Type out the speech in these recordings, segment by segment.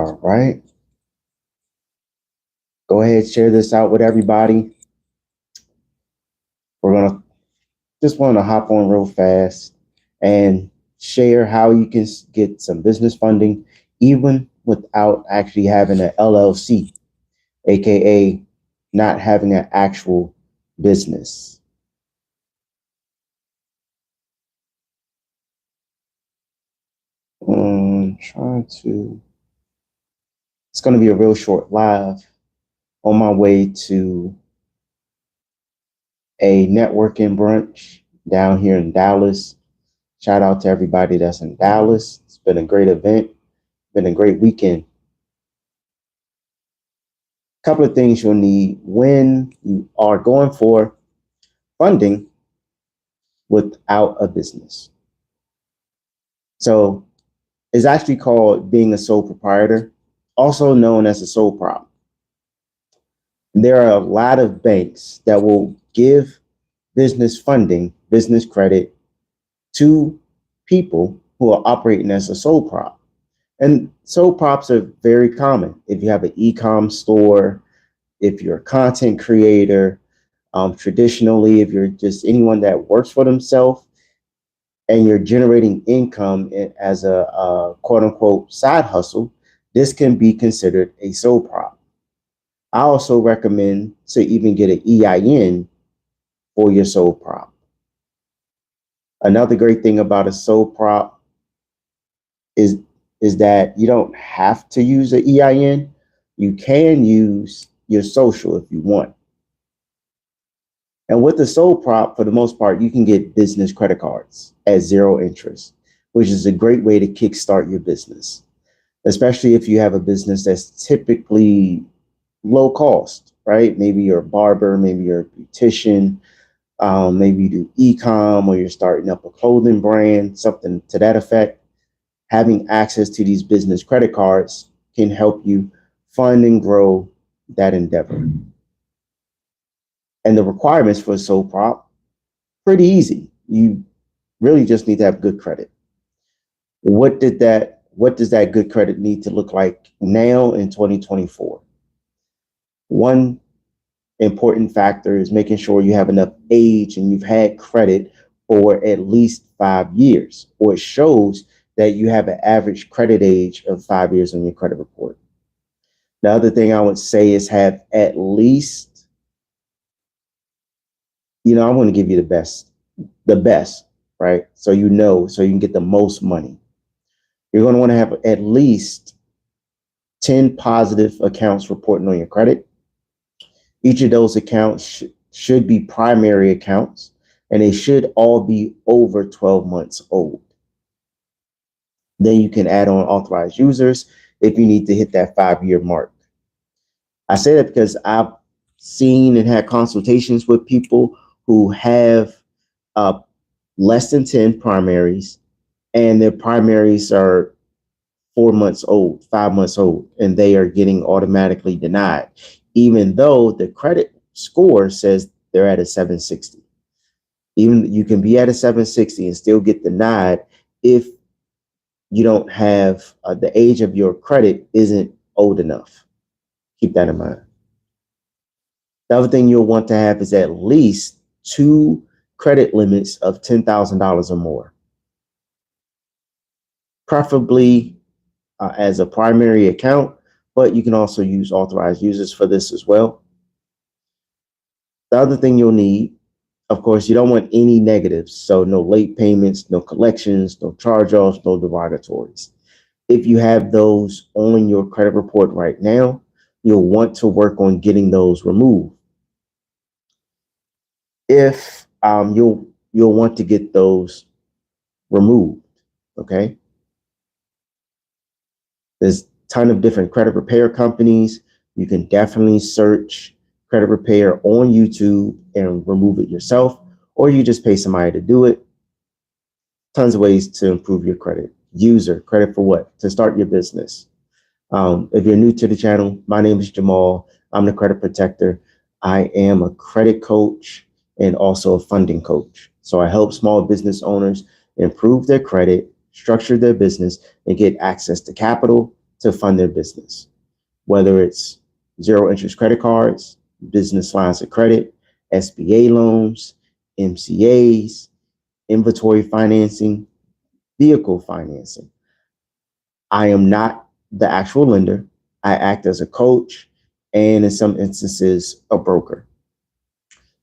All right. Go ahead, share this out with everybody. We're going to just want to hop on real fast and share how you can get some business funding even without actually having an LLC, aka not having an actual business. It's going to be a real short live on my way to a networking brunch down here in Dallas. Shout out to everybody that's in Dallas. It's been a great event, been a great weekend. A couple of things you'll need when you are going for funding without a business. So it's actually called being a sole proprietor, also known as a sole prop. There are a lot of banks that will give business funding, business credit to people who are operating as a sole prop. And sole props are very common. If you have an e-com store, if you're a content creator, traditionally, if you're just anyone that works for themselves and you're generating income as a quote unquote side hustle, this can be considered a sole prop. I also recommend to even get an EIN for your sole prop. Another great thing about a sole prop is that you don't have to use an EIN. You can use your social if you want. And with the sole prop, for the most part, you can get business credit cards at zero interest, which is a great way to kickstart your business, especially if you have a business that's typically low cost, right? Maybe you're a barber, maybe you're a beautician, maybe you do e-com, or you're starting up a clothing brand, something to that effect. Having access to these business credit cards can help you fund and grow that endeavor. And the requirements for a sole prop, pretty easy. You really just need to have good credit. What does that good credit need to look like now in 2024? One important factor is making sure you have enough age and you've had credit for at least 5 years, or it shows that you have an average credit age of 5 years on your credit report. The other thing I would say is have at least, I want to give you the best, right? So you can get the most money. You're going to want to have at least 10 positive accounts reporting on your credit. Each of those accounts should be primary accounts, and they should all be over 12 months old. Then you can add on authorized users if you need to hit that 5-year mark. I say that because I've seen and had consultations with people who have less than 10 primaries, and their primaries are 4 months old, 5 months old, and they are getting automatically denied, even though the credit score says they're at a 760. Even you can be at a 760 and still get denied if you don't have the age of your credit isn't old enough. Keep that in mind. The other thing you'll want to have is at least 2 credit limits of $10,000 or more, preferably as a primary account, but you can also use authorized users for this as well. The other thing you'll need, of course, you don't want any negatives. So no late payments, no collections, no charge-offs, no derogatories. If you have those on your credit report right now, you'll want to work on getting those removed. If you'll want to get those removed, okay? There's a ton of different credit repair companies. You can definitely search credit repair on YouTube and remove it yourself, or you just pay somebody to do it. Tons of ways to improve your credit. User credit for what? To start your business. If you're new to the channel, my name is Jamal. I'm the credit protector. I am a credit coach and also a funding coach. So I help small business owners improve their credit, structure their business, and get access to capital to fund their business, whether it's zero interest credit cards, business lines of credit, SBA loans, MCAs, inventory financing, vehicle financing. I am not the actual lender. I act as a coach and in some instances, a broker.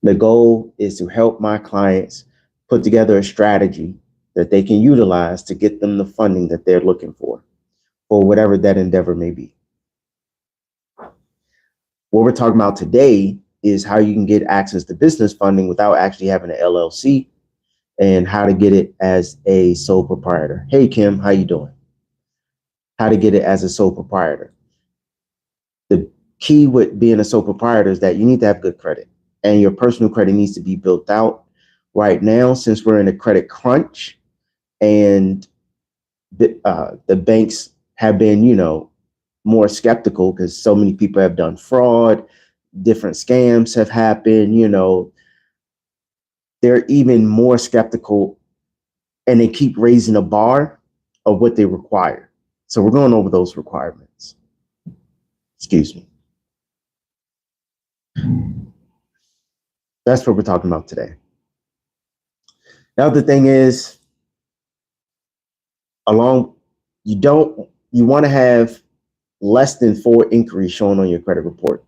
The goal is to help my clients put together a strategy that they can utilize to get them the funding that they're looking for whatever that endeavor may be. What we're talking about today is how you can get access to business funding without actually having an LLC, and how to get it as a sole proprietor. Hey, Kim, how you doing? How to get it as a sole proprietor. The key with being a sole proprietor is that you need to have good credit, and your personal credit needs to be built out. Right now, since we're in a credit crunch and the banks have been, more skeptical because so many people have done fraud, different scams have happened, they're even more skeptical, and they keep raising the bar of what they require. So we're going over those requirements. Excuse me. That's what we're talking about today. Now, the thing is, you want to have less than 4 inquiries shown on your credit report.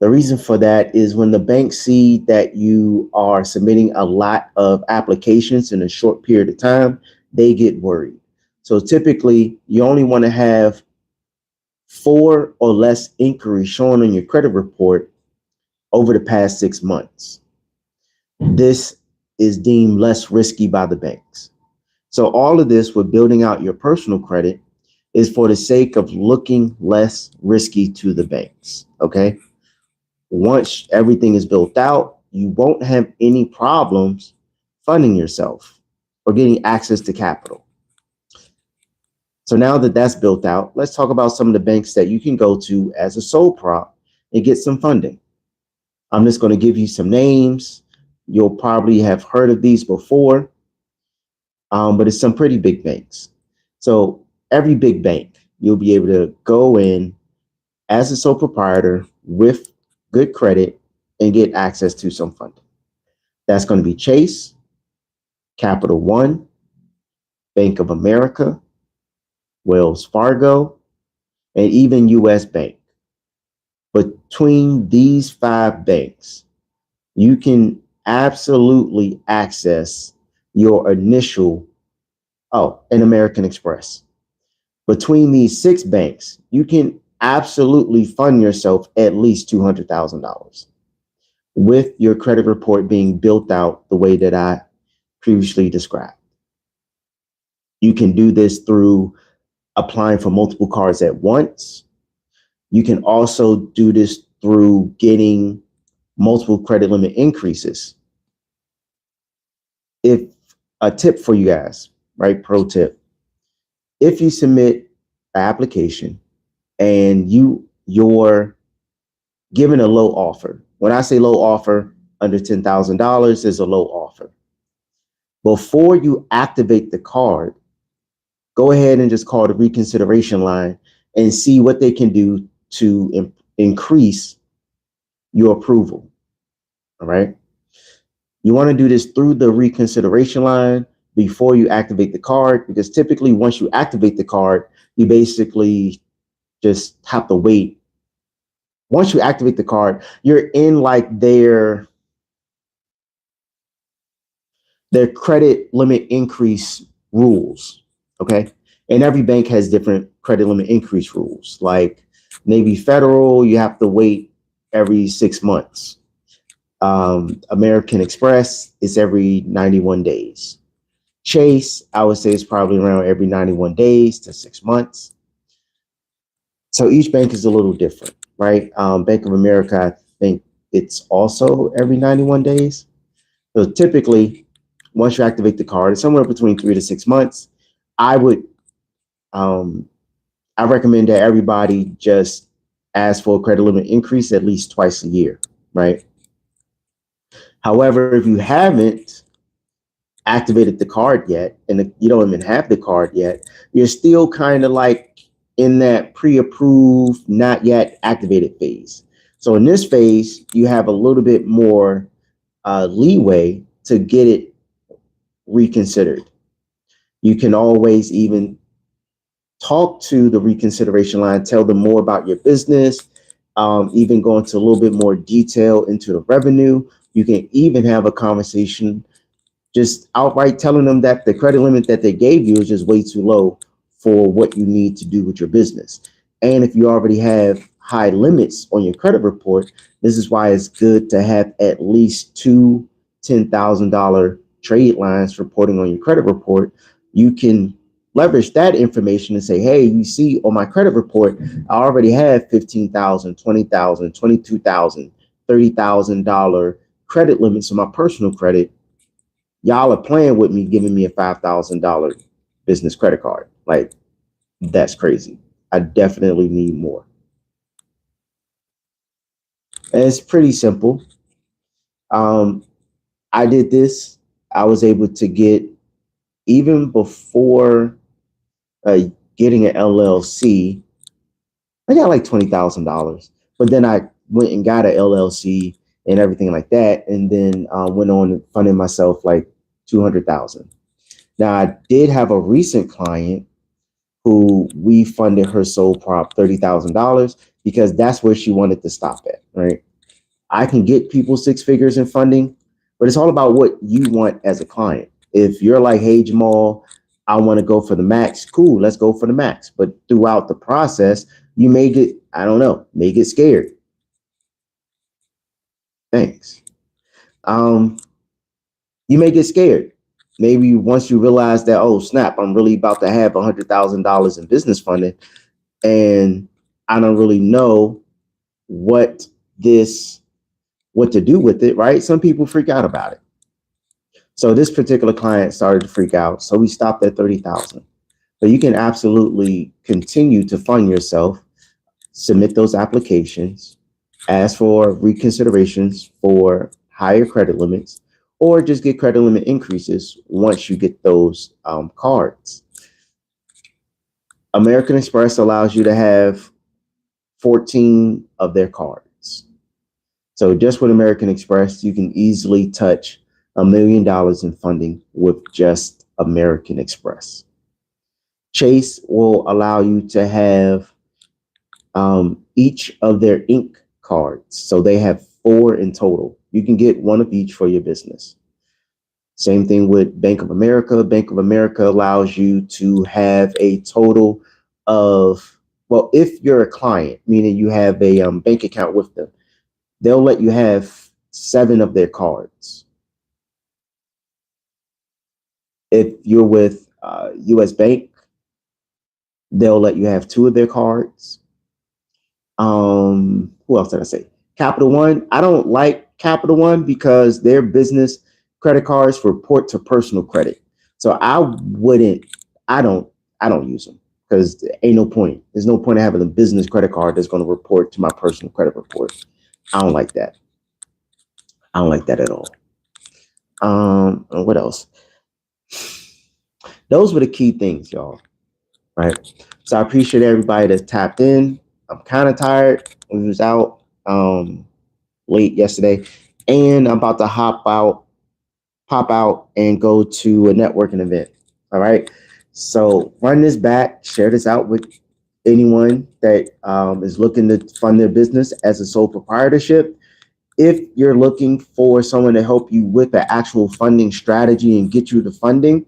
The reason for that is when the banks see that you are submitting a lot of applications in a short period of time, they get worried. So typically, you only want to have 4 or less inquiries shown on your credit report over the past 6 months. This is deemed less risky by the banks. So all of this with building out your personal credit is for the sake of looking less risky to the banks, okay? Once everything is built out, you won't have any problems funding yourself or getting access to capital. So now that that's built out, let's talk about some of the banks that you can go to as a sole prop and get some funding. I'm just going to give you some names. You'll probably have heard of these before, but it's some pretty big banks. So every big bank, you'll be able to go in as a sole proprietor with good credit and get access to some funding. That's going to be Chase, Capital One, Bank of America, Wells Fargo, and even US Bank. Between these 5 banks, you can absolutely access your initial, and American Express. Between these 6 banks, you can absolutely fund yourself at least $200,000 with your credit report being built out the way that I previously described. You can do this through applying for multiple cards at once. You can also do this through getting multiple credit limit increases. If a tip for you guys, right? Pro tip. If you submit an application and you're given a low offer. When I say low offer, under $10,000 is a low offer. Before you activate the card, go ahead and just call the reconsideration line and see what they can do to increase your approval. All right. You want to do this through the reconsideration line before you activate the card, because typically once you activate the card, you basically just have to wait. Once you activate the card, you're in like their credit limit increase rules. Okay. And every bank has different credit limit increase rules. Like Navy Federal, you have to wait every 6 months. American Express is every 91 days. Chase, I would say, is probably around every 91 days to 6 months. So each bank is a little different, right? Bank of America, I think it's also every 91 days. So typically, once you activate the card, it's somewhere between 3 to 6 months. I recommend that everybody just ask for a credit limit increase at least twice a year, right? However, if you haven't activated the card yet, and you don't even have the card yet, you're still kind of like in that pre-approved, not yet activated phase. So in this phase, you have a little bit more leeway to get it reconsidered. You can always even talk to the reconsideration line, tell them more about your business, even go into a little bit more detail into the revenue. You can even have a conversation just outright telling them that the credit limit that they gave you is just way too low for what you need to do with your business. And if you already have high limits on your credit report, this is why it's good to have at least two $10,000 trade lines reporting on your credit report. You can leverage that information and say, hey, you see on my credit report, I already have $15,000, $20,000, $22,000, $30,000 credit limits on my personal credit. Y'all are playing with me, giving me a $5,000 business credit card. Like, that's crazy. I definitely need more. And it's pretty simple. I did this. I was able to get, even before getting an LLC, I got like $20,000. But then I went and got an LLC and everything like that, and then went on and funded myself like $200,000. Now, I did have a recent client who we funded her sole prop $30,000 because that's where she wanted to stop at, right? I can get people six figures in funding, but it's all about what you want as a client. If you're like, hey, Jamal, I want to go for the max, cool, let's go for the max. But throughout the process, you may get, I don't know, may get scared. Thanks. You may get scared. Maybe once you realize that, oh, snap, I'm really about to have $100,000 in business funding, and I don't really know what to do with it, right? Some people freak out about it. So this particular client started to freak out. So we stopped at 30,000. But you can absolutely continue to fund yourself, submit those applications, ask for reconsiderations for higher credit limits, or just get credit limit increases once you get those cards. American Express allows you to have 14 of their cards. So just with American Express, you can easily touch $1 million in funding with just American Express. Chase will allow you to have each of their Inc. cards. So they have 4 in total. You can get one of each for your business. Same thing with Bank of America. Bank of America allows you to have a total of, well, if you're a client, meaning you have a bank account with them, they'll let you have 7 of their cards. If you're with US Bank, they'll let you have 2 of their cards. Who else did I say? Capital One. I don't like Capital One because their business credit cards report to personal credit. So I don't use them because ain't no point. There's no point in having a business credit card that's going to report to my personal credit report. I don't like that. I don't like that at all. What else? Those were the key things, y'all. Right. So I appreciate everybody that's tapped in. I'm kind of tired. We was out late yesterday, and I'm about to pop out and go to a networking event. All right. So run this back, share this out with anyone that is looking to fund their business as a sole proprietorship. If you're looking for someone to help you with the actual funding strategy and get you the funding,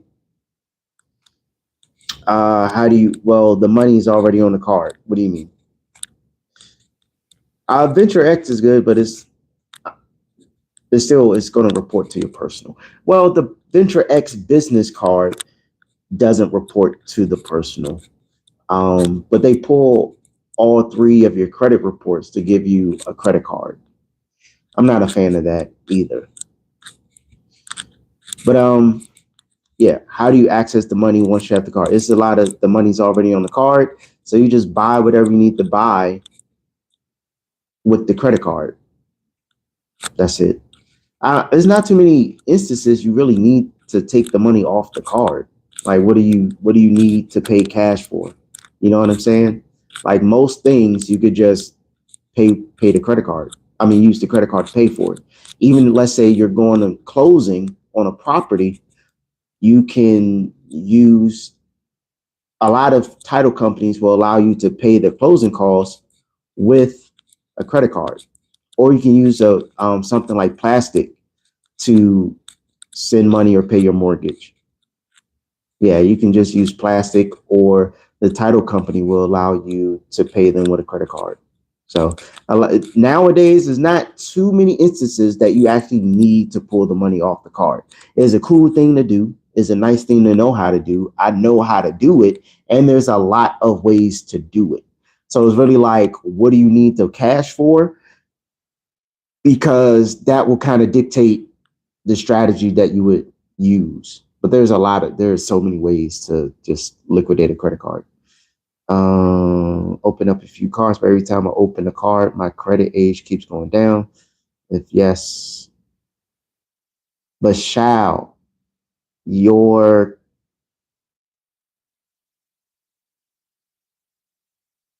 well, the money is already on the card. What do you mean? Venture X is good, but it's going to report to your personal. Well, the Venture X business card doesn't report to the personal, but they pull all 3 of your credit reports to give you a credit card. I'm not a fan of that either. But yeah, how do you access the money once you have the card? It's a lot of the money's already on the card, so you just buy whatever you need to buy with the credit card. That's it. There's not too many instances you really need to take the money off the card. Like, what do you need to pay cash for? You know what I'm saying? Like most things, you could just pay the credit card. I mean, use the credit card to pay for it. Even let's say you're going to closing on a property, you can use a lot of title companies will allow you to pay the closing costs with a credit card, or you can use a something like plastic to send money or pay your mortgage. Yeah, you can just use plastic, or the title company will allow you to pay them with a credit card. So nowadays, there's not too many instances that you actually need to pull the money off the card. It's a cool thing to do. It's a nice thing to know how to do. I know how to do it, and there's a lot of ways to do it. So it's really like, what do you need the cash for? Because that will kind of dictate the strategy that you would use. But there's so many ways to just liquidate a credit card. Open up a few cards, but every time I open a card, my credit age keeps going down. If yes, but shall your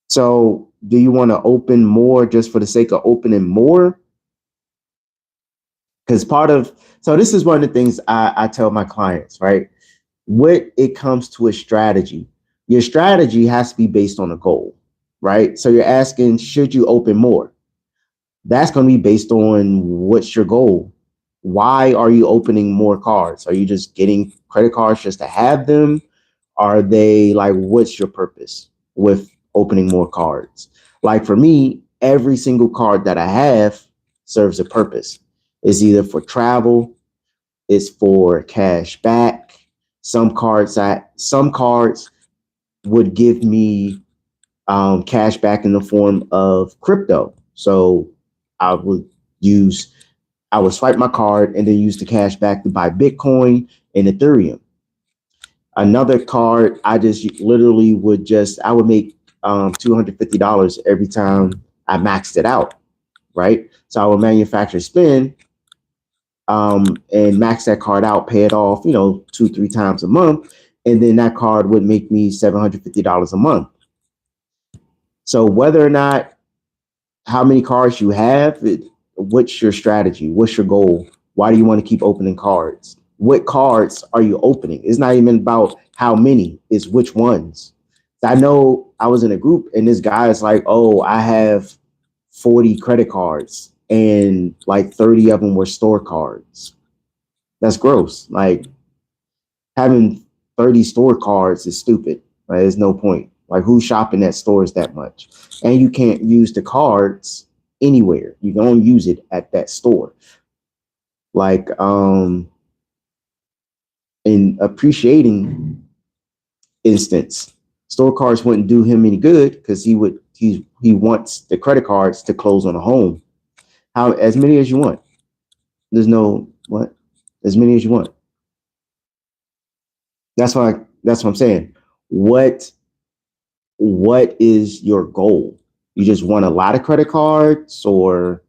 so do you want to open more just for the sake of opening more? Because this is one of the things I tell my clients, right? When it comes to a strategy, your strategy has to be based on a goal, right? So you're asking, should you open more? That's going to be based on what's your goal. Why are you opening more cards? Are you just getting credit cards just to have them? Are they like, what's your purpose with opening more cards? Like for me, every single card that I have serves a purpose. It's either for travel, it's for cash back. Some cards would give me cash back in the form of crypto. So I would use I would swipe my card and then use the cash back to buy Bitcoin and Ethereum. Another card, I just literally I would make $250 every time I maxed it out, right? So I would manufacture spin and max that card out, pay it off, 2, 3 times a month. And then that card would make me $750 a month. So whether or not how many cards you have, what's your strategy? What's your goal? Why do you want to keep opening cards? What cards are you opening? It's not even about how many, it's which ones. I know I was in a group and this guy is like, oh, I have 40 credit cards and like 30 of them were store cards. That's gross. Like having 30 store cards is stupid. Right? There's no point. Like who's shopping at stores that much? And you can't use the cards anywhere. You can only use it at that store. Like in appreciating instance, store cards wouldn't do him any good because he wants the credit cards to close on a home. How as many as you want. There's no what? As many as you want. That's what I'm saying. What is your goal? You just want a lot of credit cards, or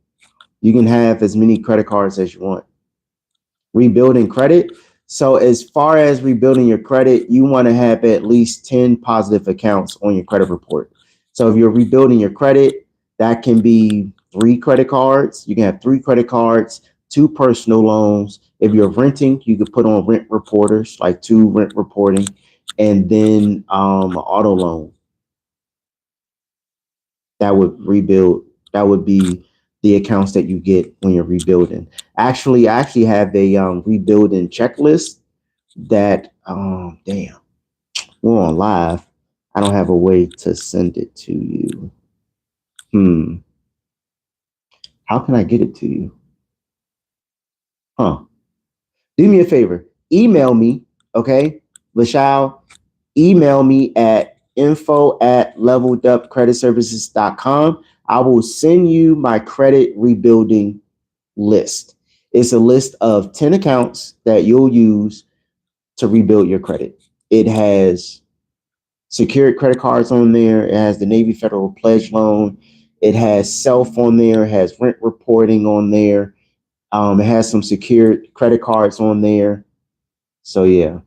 you can have as many credit cards as you want. Rebuilding credit. So as far as rebuilding your credit, you want to have at least 10 positive accounts on your credit report. So if you're rebuilding your credit, that can be 3 credit cards. You can have 3 credit cards, 2 personal loans. If you're renting, you could put on rent reporters, like 2 rent reporting, and then an auto loan that would rebuild. That would be the accounts that you get when you're rebuilding. I actually have a rebuilding checklist that damn, we're on live. I don't have a way to send it to you. How can I get it to you? Huh. Do me a favor. Email me, okay? Vishal, email me at info@leveledupcreditservices.com. I will send you my credit rebuilding list. It's a list of 10 accounts that you'll use to rebuild your credit. It has secured credit cards on there. It has the Navy Federal Pledge Loan. It has self on there. It has rent reporting on there. It has some secured credit cards on there. So yeah.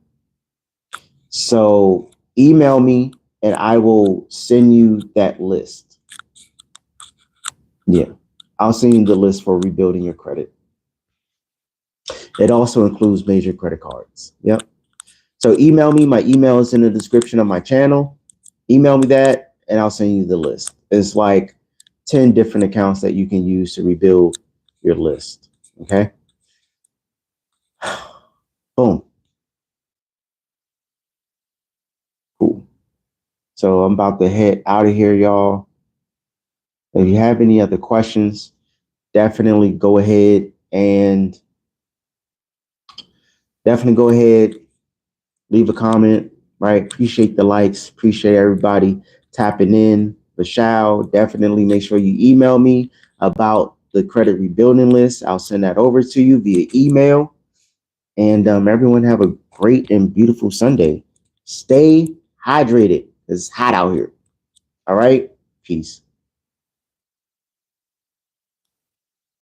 So email me and I will send you that list. Yeah, I'll send you the list for rebuilding your credit. It also includes major credit cards. Yep. So email me. My email is in the description of my channel. Email me that and I'll send you the list. It's like 10 different accounts that you can use to rebuild your list. Okay. Boom. Cool. So I'm about to head out of here, y'all. If you have any other questions, definitely go ahead and leave a comment, right? Appreciate the likes. Appreciate everybody tapping in. Bashal, definitely make sure you email me about the credit rebuilding list. I'll send that over to you via email. And everyone have a great and beautiful Sunday. Stay hydrated. It's hot out here. All right. Peace.